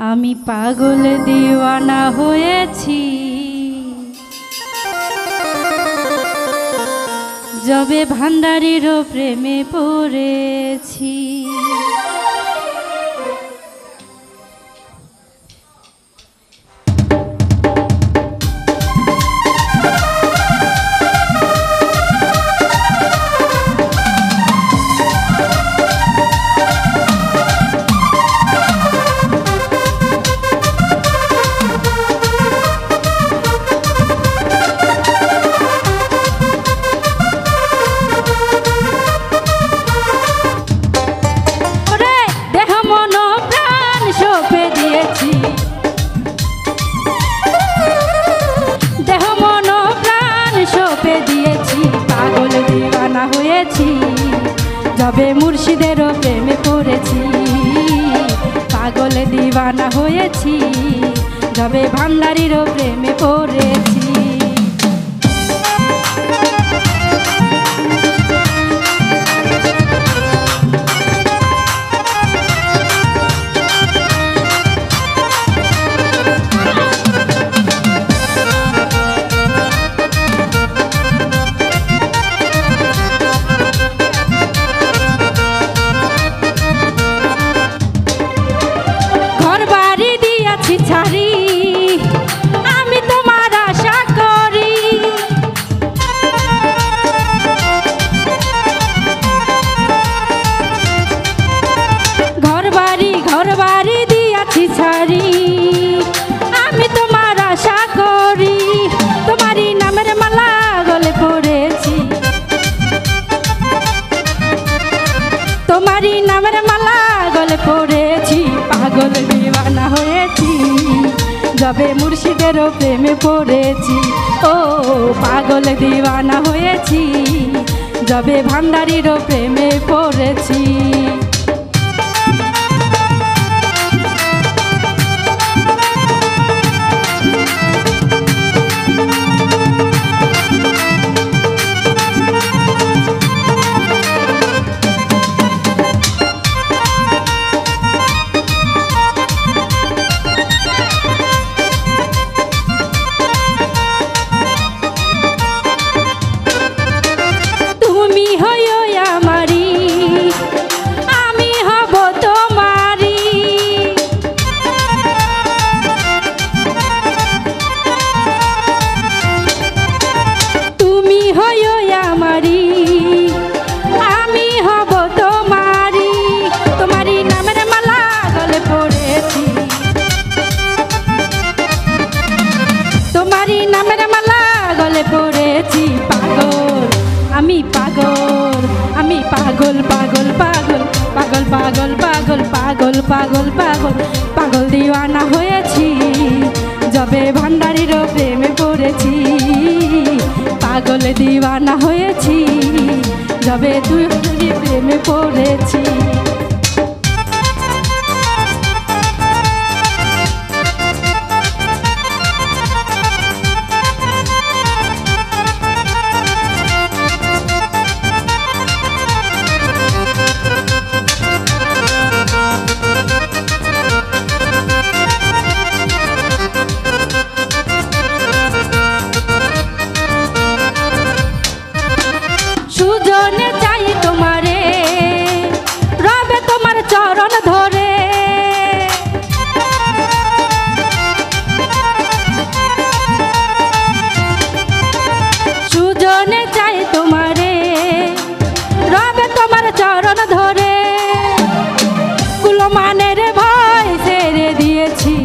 আমি পাগল দিওয়ানা হয়েছি যবে ভান্ডারীর প্রেমে পড়েছি। দেহ মন প্রাণ সঁপে দিয়েছি, পাগল দিওয়ানা হয়েছি যবে মুর্শিদের প্রেমে পড়েছি। পাগল দিওয়ানা হয়েছি যবে ভান্ডারীর প্রেমে পড়েছি। ছাড়ি আমি তোমার আশা করি, ঘর বাড়ি দিয়াছি ছাড়ি আমি তোমার আশা করি। তোমারই নামের মালা গলে পড়েছি, তোমারই নামের মালা গলে পড়েছি। পাগল দিওয়ানা হয়েছি যবে মুর্শিদের প্রেমে পড়েছি। ও পাগল দিওয়ানা হয়েছি যবে ভান্ডারীর প্রেমে পড়েছি। তোমারই নামের মালা গলে পড়েছি। পাগল আমি পাগল, আমি পাগল পাগল পাগল পাগল পাগল পাগল পাগল পাগল পাগল পাগল দিওয়ানা হয়েছি যবে ভান্ডারীর প্রেমে পড়েছি। পাগল দিওয়ানা হয়েছি যবে তুই প্রেমে পড়েছি। সুজনে চাই তোমারে রবে তোমার চরণ ধরে, সুজনে চাই তোমারে রবে তোমার চরণ ধরে। কুলমানের ভয় ছেড়ে দিয়েছি,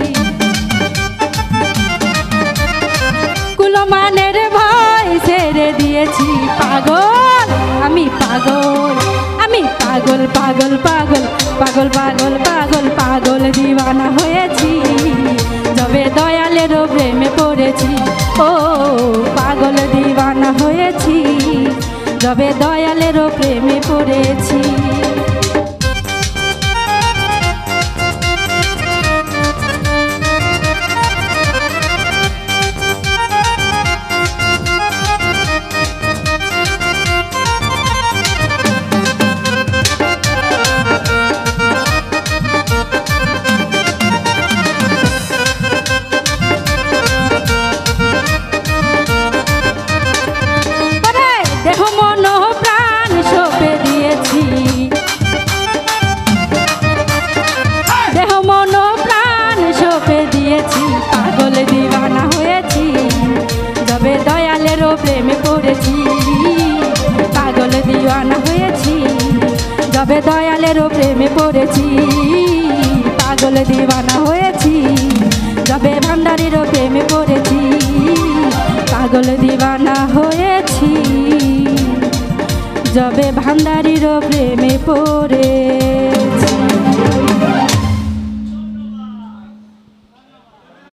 কুলমানের ভয় ছেড়ে দিয়েছি। পাগল আমি পাগল, আমি পাগল পাগল পাগল পাগল পাগল পাগল পাগল দিওয়ানা হয়েছি যবে দয়ালের প্রেমে পড়েছি। ও পাগল দিওয়ানা হয়েছি যবে দয়ালের প্রেমে পড়েছি। যবে দয়ালেরও প্রেমে পড়েছি পাগল দিওয়ানা হয়েছি, যবে ভান্ডারীরও প্রেমে পড়েছি পাগল দিওয়ানা হয়েছি, যবে ভান্ডারীরও প্রেমে পড়েছি।